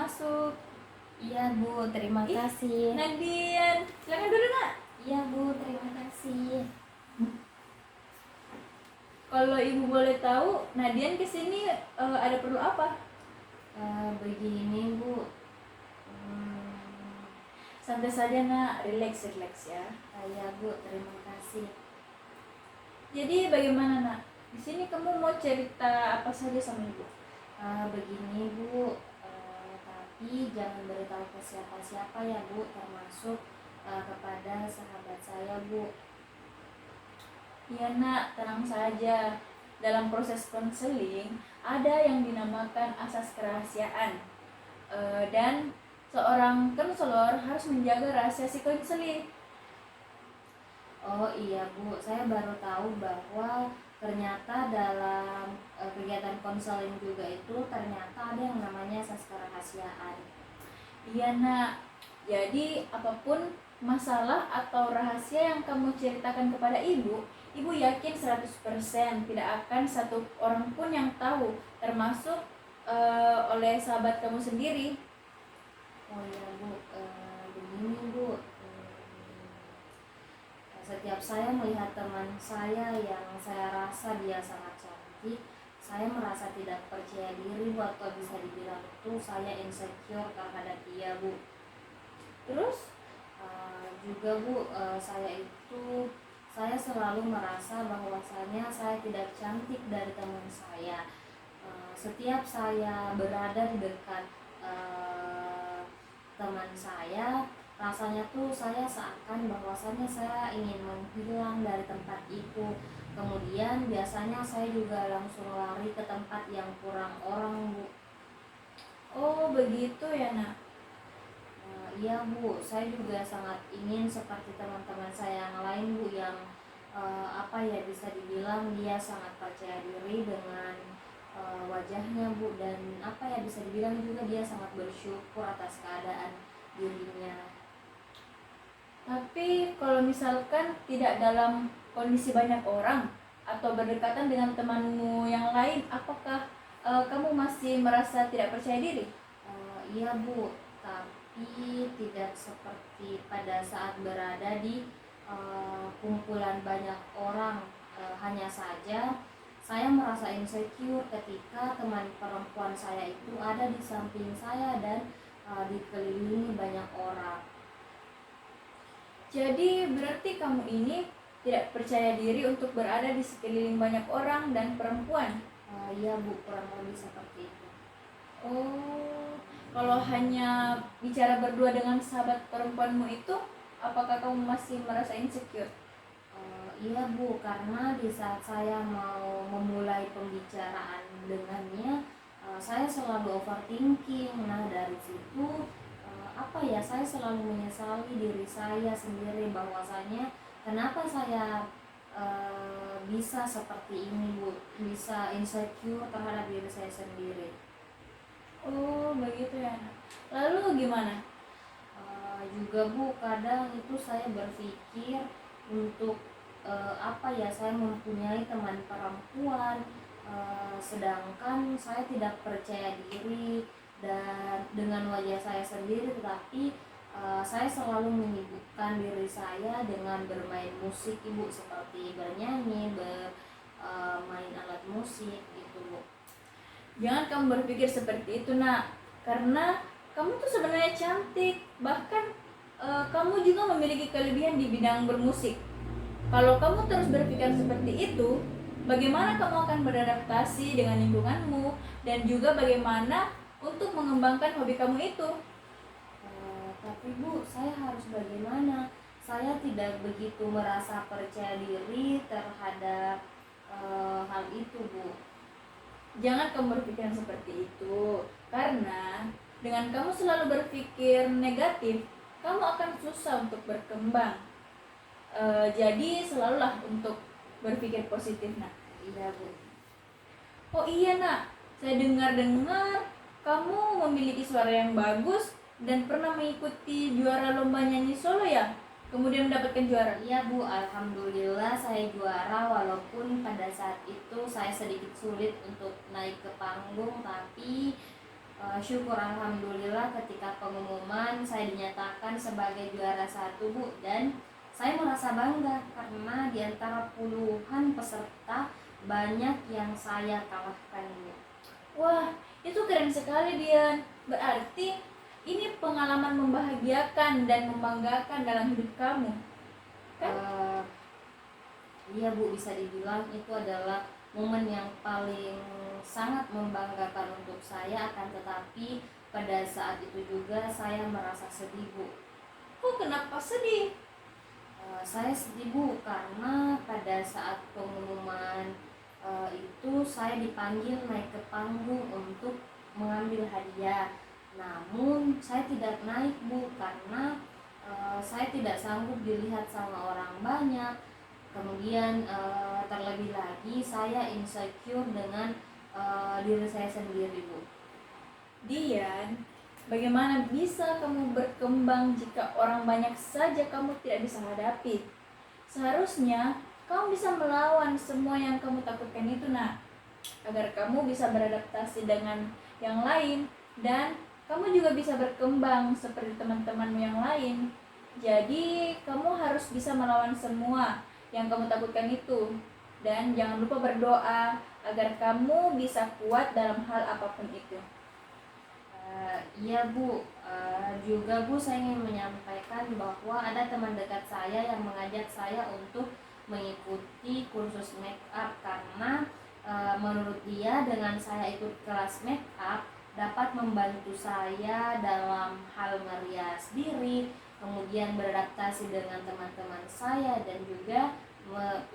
masuk. Iya Bu, terima kasih. Nadian, silakan dulu nak. Iya Bu, terima kasih. Kalau ibu boleh tahu, Nadian kesini ada perlu apa? Begini Bu, Santai saja nak, relax ya. iya Bu, terima kasih. Jadi bagaimana nak? Di sini kamu mau cerita apa saja sama ibu? Begini Bu, tapi jangan beritahu ke siapa-siapa ya Bu, termasuk kepada sahabat saya Bu. Iya nak, tenang saja. Dalam proses konseling ada yang dinamakan asas kerahasiaan, dan seorang konselor harus menjaga rahasia si konseling. Oh iya Bu, saya baru tahu bahwa ternyata dalam kegiatan konseling juga itu ternyata ada yang namanya asas kerahasiaan. Iya nak, jadi apapun masalah atau rahasia yang kamu ceritakan kepada ibu yakin 100% tidak akan satu orang pun yang tahu, termasuk oleh sahabat kamu sendiri. Oh iya Bu, begini Bu, setiap saya melihat teman saya yang saya rasa dia sangat cantik, saya merasa tidak percaya diri waktu bisa dibilang itu saya insecure terhadap dia Bu. Terus Juga Bu, saya selalu merasa bahwasanya saya tidak cantik dari teman saya. Setiap saya berada di dekat teman saya, rasanya tuh saya seakan bahwasanya saya ingin menghilang dari tempat itu. Kemudian biasanya saya juga langsung lari ke tempat yang kurang orang Bu. oh begitu ya nak. Iya Bu, saya juga sangat ingin seperti teman-teman saya yang lain Bu, yang bisa dibilang dia sangat percaya diri dengan wajahnya Bu, dan bisa dibilang juga dia sangat bersyukur atas keadaan dirinya. Tapi kalau misalkan tidak dalam kondisi banyak orang atau berdekatan dengan temanmu yang lain, apakah kamu masih merasa tidak percaya diri? Iya Bu, tapi tidak seperti pada saat berada di kumpulan banyak orang. Hanya saja saya merasa insecure ketika teman perempuan saya itu ada di samping saya dan dikelilingi banyak orang. Jadi berarti kamu ini tidak percaya diri untuk berada di sekeliling banyak orang dan perempuan? Iya Bu, kurang lebih seperti itu. Oh, kalau hanya bicara berdua dengan sahabat perempuanmu itu, apakah kamu masih merasa insecure? Iya Bu, karena di saat saya mau memulai pembicaraan dengannya, saya selalu overthinking. Nah dari situ saya selalu menyesali diri saya sendiri bahwasanya kenapa saya bisa seperti ini Bu, bisa insecure terhadap diri saya sendiri. Oh begitu ya. Lalu gimana? Juga Bu, kadang itu saya berpikir untuk saya mempunyai teman perempuan, sedangkan saya tidak percaya diri dan dengan wajah saya sendiri, tetapi saya selalu menyibukkan diri saya dengan bermain musik Ibu, seperti bernyanyi, bermain alat musik gitu Bu. Jangan kamu berpikir seperti itu nak, karena kamu tuh sebenarnya cantik, bahkan kamu juga memiliki kelebihan di bidang bermusik. Kalau kamu terus berpikir seperti itu, bagaimana kamu akan beradaptasi dengan lingkunganmu dan juga bagaimana untuk mengembangkan hobi kamu itu? Tapi Bu, saya harus bagaimana? Saya tidak begitu merasa percaya diri terhadap hal itu Bu. Jangan kamu berpikir seperti itu, karena dengan kamu selalu berpikir negatif, kamu akan susah untuk berkembang. Jadi selalulah untuk berpikir positif nak. Iya Bu. Oh iya nak, saya dengar kamu memiliki suara yang bagus dan pernah mengikuti juara lomba nyanyi solo ya? Kemudian mendapatkan juara? Iya Bu, alhamdulillah saya juara, walaupun pada saat itu saya sedikit sulit untuk naik ke panggung, tapi Syukur alhamdulillah ketika pengumuman saya dinyatakan sebagai juara 1 Bu, dan saya merasa bangga karena di antara puluhan peserta banyak yang saya kalahkan Bu. Wah, itu keren sekali Dian. Berarti ini pengalaman membahagiakan dan membanggakan dalam hidup kamu, kan? Iya Bu, bisa dibilang itu adalah momen yang paling sangat membanggakan untuk saya, akan tetapi pada saat itu juga saya merasa sedih Bu. Kok kenapa sedih? Saya sedih Bu karena pada saat pengumuman itu saya dipanggil naik ke panggung untuk mengambil hadiah. Namun saya tidak naik Bu karena saya tidak sanggup dilihat sama orang banyak. Kemudian terlebih lagi saya insecure dengan diri saya sendiri Bu. Dian, bagaimana bisa kamu berkembang jika orang banyak saja kamu tidak bisa hadapi? Seharusnya kamu bisa melawan semua yang kamu takutkan itu, nak, agar kamu bisa beradaptasi dengan yang lain dan kamu juga bisa berkembang seperti teman-temanmu yang lain. Jadi kamu harus bisa melawan semua yang kamu takutkan itu, dan jangan lupa berdoa agar kamu bisa kuat dalam hal apapun itu. Iya Bu, juga Bu saya ingin menyampaikan bahwa ada teman dekat saya yang mengajak saya untuk mengikuti kursus make up karena menurut dia dengan saya ikut kelas make up dapat membantu saya dalam hal merias diri, kemudian beradaptasi dengan teman-teman saya, dan juga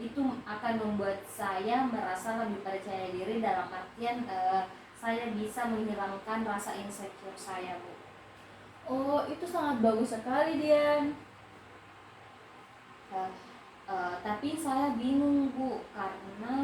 itu akan membuat saya merasa lebih percaya diri dalam artian saya bisa menghilangkan rasa insecure saya Bu. Oh, itu sangat bagus sekali Dian. Tapi saya bingung Bu karena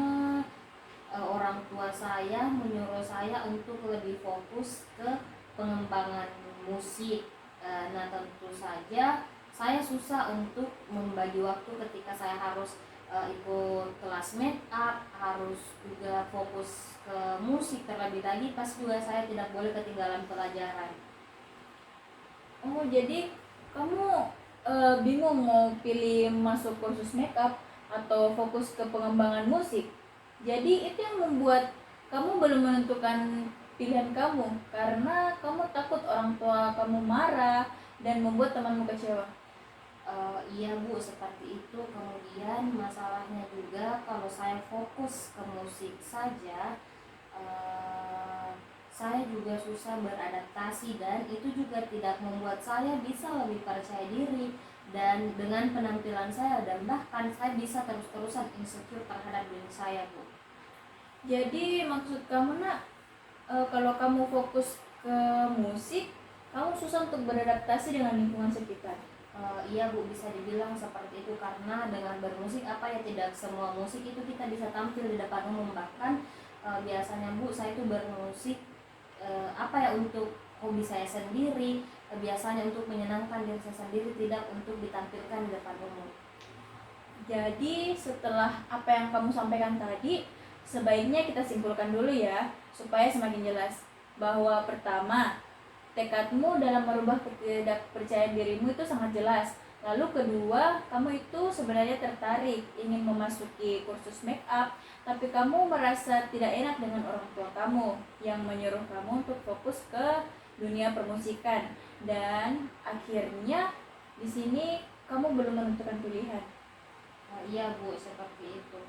orang tua saya menyuruh saya untuk lebih fokus ke pengembangan musik. Nah tentu saja saya susah untuk membagi waktu ketika saya harus ikut kelas make up, harus juga fokus ke musik, terlebih lagi pas juga saya tidak boleh ketinggalan pelajaran. Oh, jadi kamu bingung mau pilih masuk kursus makeup atau fokus ke pengembangan musik. Jadi itu yang membuat kamu belum menentukan pilihan kamu karena kamu takut orang tua kamu marah dan membuat temanmu kecewa. Iya Bu, seperti itu. Kemudian masalahnya juga kalau saya fokus ke musik saja, saya juga susah beradaptasi, dan itu juga tidak membuat saya bisa lebih percaya diri dan dengan penampilan saya, dan bahkan saya bisa terus-terusan insecure terhadap diri saya Bu. Jadi maksud kamu, nak, kalau kamu fokus ke musik, kamu susah untuk beradaptasi dengan lingkungan sekitar. Iya Bu, bisa dibilang seperti itu karena dengan bermusik tidak semua musik itu kita bisa tampil di depan umum. Bahkan biasanya Bu saya itu bermusik untuk hobi saya sendiri, biasanya untuk menyenangkan diri saya sendiri, tidak untuk ditampilkan di depan umum. Jadi setelah apa yang kamu sampaikan tadi, sebaiknya kita simpulkan dulu ya, supaya semakin jelas. Bahwa pertama, tekadmu dalam merubah ketidakpercayaan dirimu itu sangat jelas. Lalu kedua, kamu itu sebenarnya tertarik ingin memasuki kursus make up, tapi kamu merasa tidak enak dengan orang tua kamu yang menyuruh kamu untuk fokus ke dunia permusikan. Dan akhirnya di sini kamu belum menentukan pilihan. Iya Bu, seperti itu.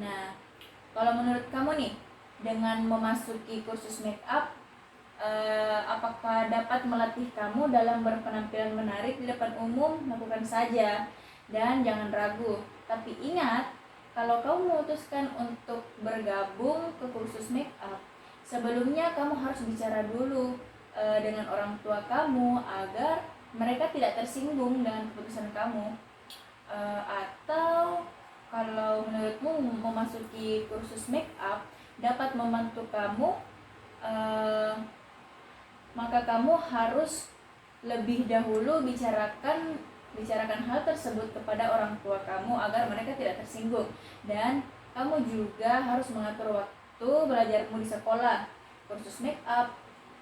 Nah, kalau menurut kamu nih, dengan memasuki kursus make up, apakah dapat melatih kamu dalam berpenampilan menarik di depan umum? Lakukan saja dan jangan ragu. Tapi ingat, kalau kamu memutuskan untuk bergabung ke kursus make up, sebelumnya kamu harus bicara dulu dengan orang tua kamu agar mereka tidak tersinggung dengan keputusan kamu. Atau kalau menurutmu memasuki kursus make up dapat membantu kamu, maka kamu harus lebih dahulu bicarakan hal tersebut kepada orang tua kamu agar mereka tidak tersinggung. Dan kamu juga harus mengatur waktu belajarmu di sekolah kursus make up,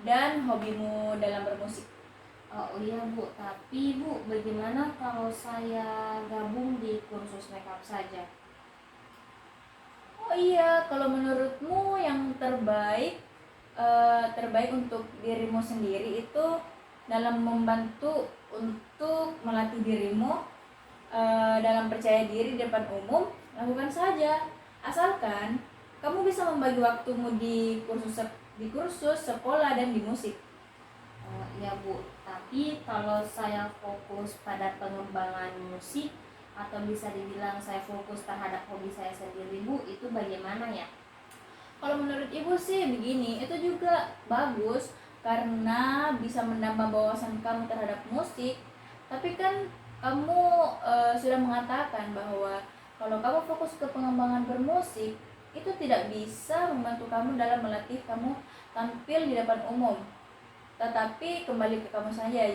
dan hobimu dalam bermusik. Oh iya Bu, tapi Bu, bagaimana kalau saya gabung di kursus makeup saja? Oh iya, kalau menurutmu yang terbaik untuk dirimu sendiri itu dalam membantu untuk melatih dirimu dalam percaya diri di depan umum, lakukan saja. Asalkan kamu bisa membagi waktumu di kursus, sekolah, dan di musik. Oh iya Bu, tapi kalau saya fokus pada pengembangan musik atau bisa dibilang saya fokus terhadap hobi saya sendiri Bu, itu bagaimana ya? Kalau menurut ibu sih begini, itu juga bagus karena bisa menambah wawasan kamu terhadap musik. Tapi kan kamu sudah mengatakan bahwa kalau kamu fokus ke pengembangan bermusik, itu tidak bisa membantu kamu dalam melatih kamu tampil di depan umum. Tetapi kembali ke kamu saja,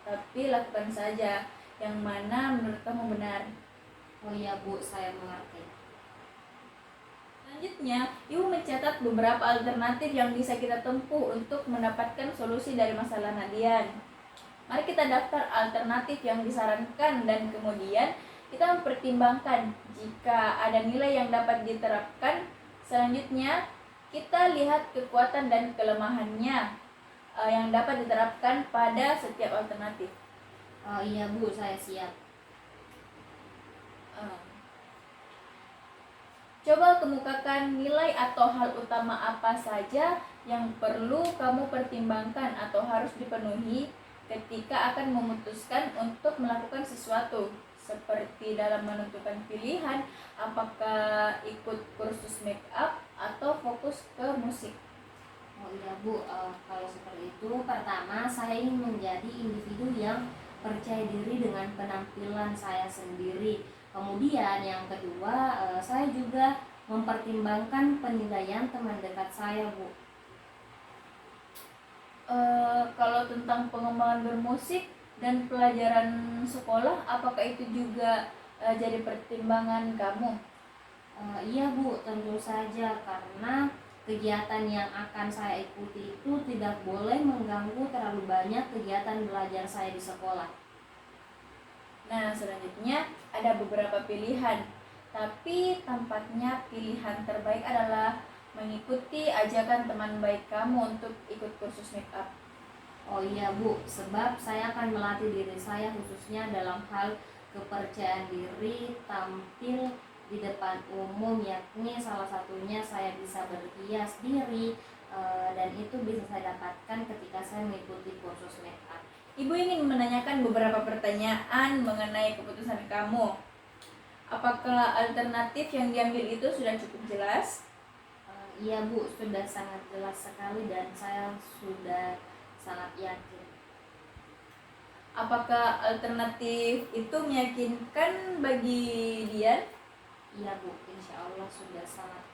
tapi lakukan saja yang mana menurut kamu benar. Oh iya Bu, saya mengerti. Selanjutnya, Ibu mencatat beberapa alternatif yang bisa kita tempuh untuk mendapatkan solusi dari masalah Nadian. Mari kita daftar alternatif yang disarankan dan kemudian kita mempertimbangkan jika ada nilai yang dapat diterapkan. Selanjutnya, kita lihat kekuatan dan kelemahannya yang dapat diterapkan pada setiap alternatif. Oh iya Bu, saya siap. Coba kemukakan nilai atau hal utama apa saja yang perlu kamu pertimbangkan atau harus dipenuhi ketika akan memutuskan untuk melakukan sesuatu, seperti dalam menentukan pilihan apakah ikut kursus make up atau fokus ke musik. Oh iya Bu, kalau seperti itu, pertama saya ingin menjadi individu yang percaya diri dengan penampilan saya sendiri. Kemudian yang kedua, saya juga mempertimbangkan penilaian teman dekat saya Bu. Kalau tentang pengembangan bermusik dan pelajaran sekolah, apakah itu juga jadi pertimbangan kamu? Iya Bu, tentu saja karena kegiatan yang akan saya ikuti itu tidak boleh mengganggu terlalu banyak kegiatan belajar saya di sekolah. Nah, selanjutnya ada beberapa pilihan, tapi tampaknya pilihan terbaik adalah mengikuti ajakan teman baik kamu untuk ikut kursus make up. Oh iya Bu, sebab saya akan melatih diri saya khususnya dalam hal kepercayaan diri, tampil di depan umum, yakni salah satunya saya bisa berhias diri, dan itu bisa saya dapatkan ketika saya mengikuti kursus make up. Ibu ingin menanyakan beberapa pertanyaan mengenai keputusan kamu. Apakah alternatif yang diambil itu sudah cukup jelas? Iya Bu, sudah sangat jelas sekali dan saya sudah sangat yakin. Apakah alternatif itu meyakinkan bagi Dian? Iya Bu, insya Allah sudah sangat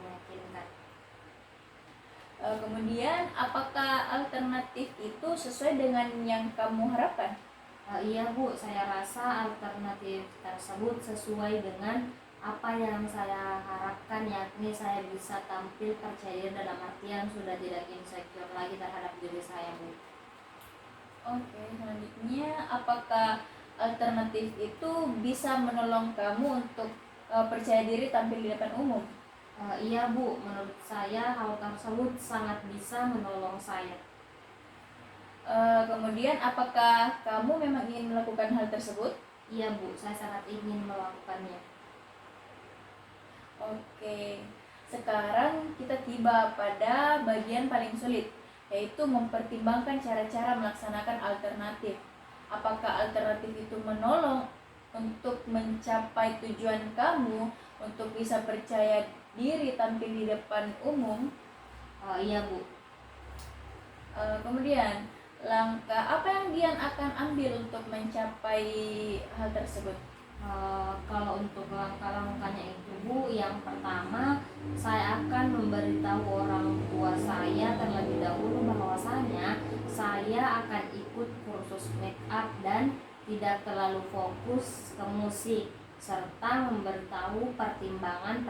meyakinkan. Kemudian, apakah alternatif itu sesuai dengan yang kamu harapkan? Iya Bu, saya rasa alternatif tersebut sesuai dengan apa yang saya harapkan, yakni saya bisa tampil percaya dalam artian sudah tidak insecure lagi terhadap diri saya Bu. Oke, selanjutnya apakah alternatif itu bisa menolong kamu untuk percaya diri tampil di depan umum? Iya Bu, menurut saya hal tersebut sangat bisa menolong saya. Kemudian apakah kamu memang ingin melakukan hal tersebut? Iya Bu, saya sangat ingin melakukannya. Oke, sekarang kita tiba pada bagian paling sulit, yaitu mempertimbangkan cara-cara melaksanakan alternatif. Apakah alternatif itu menolong untuk mencapai tujuan kamu untuk bisa percaya diri tampil di depan umum? Iya Bu. Kemudian, langkah apa yang Dian akan ambil untuk mencapai hal tersebut? Kalau untuk langkah-langkahnya itu Bu, yang pertama saya akan memberitahu orang tua saya terlebih dahulu bahwasanya saya akan ikut kursus make up dan tidak terlalu fokus ke musik. serta memberitahu pertimbangan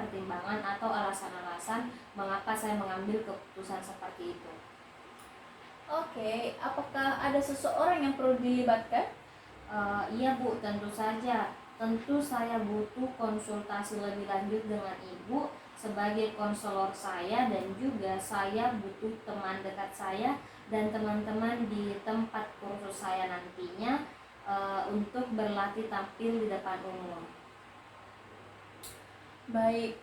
atau alasan-alasan mengapa saya mengambil keputusan seperti itu. Oke, apakah ada seseorang yang perlu dilibatkan? Iya Bu, tentu saja. Tentu saya butuh konsultasi lebih lanjut dengan Ibu sebagai konselor saya, dan juga saya butuh teman dekat saya dan teman-teman di tempat kursus saya nantinya untuk berlatih tampil di depan umum. Baik,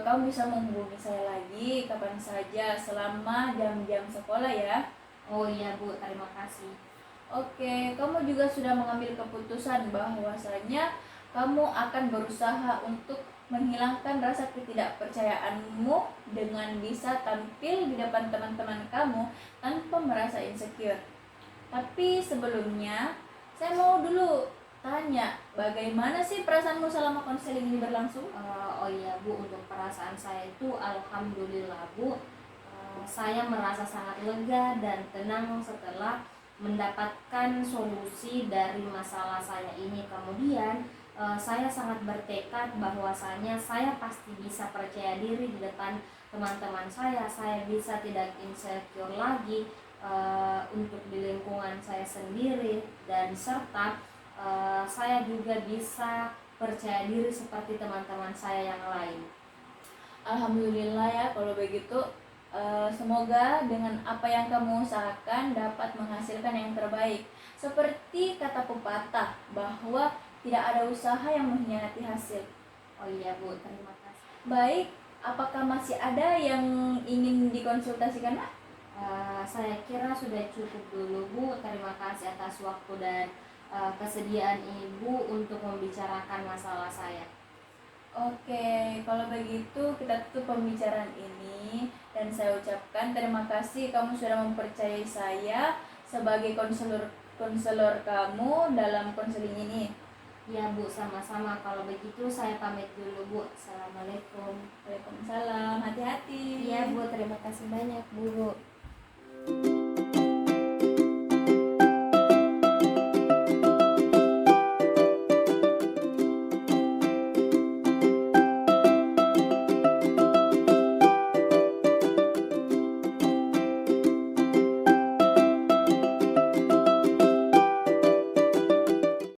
kamu bisa menghubungi saya lagi kapan saja selama jam-jam sekolah ya. Oh iya Bu, terima kasih. Oke, kamu juga sudah mengambil keputusan bahwasanya kamu akan berusaha untuk menghilangkan rasa ketidakpercayaanmu dengan bisa tampil di depan teman-teman kamu tanpa merasa insecure. Tapi sebelumnya, saya mau dulu tanya, bagaimana sih perasaanmu selama konseling ini berlangsung? Oh iya Bu, untuk perasaan saya itu alhamdulillah Bu, saya merasa sangat lega dan tenang setelah mendapatkan solusi dari masalah saya ini. Kemudian saya sangat bertekad bahwasanya saya pasti bisa percaya diri di depan teman-teman saya bisa tidak insecure lagi untuk di lingkungan saya sendiri, dan serta saya juga bisa percaya diri seperti teman-teman saya yang lain. Alhamdulillah ya kalau begitu. Semoga dengan apa yang kamu usahakan dapat menghasilkan yang terbaik. Seperti kata pepatah bahwa tidak ada usaha yang mengkhianati hasil. Oh iya Bu, terima kasih. Baik, apakah masih ada yang ingin dikonsultasikan? Saya kira sudah cukup dulu Bu. Terima kasih atas waktu dan kesediaan Ibu untuk membicarakan masalah saya. Oke, kalau begitu kita tutup pembicaraan ini dan saya ucapkan terima kasih kamu sudah mempercayai saya sebagai konselor kamu dalam konseling ini. Ya Bu, sama-sama. Kalau begitu saya pamit dulu Bu. Assalamualaikum. Waalaikumsalam, hati-hati. Iya Bu, terima kasih banyak Bu.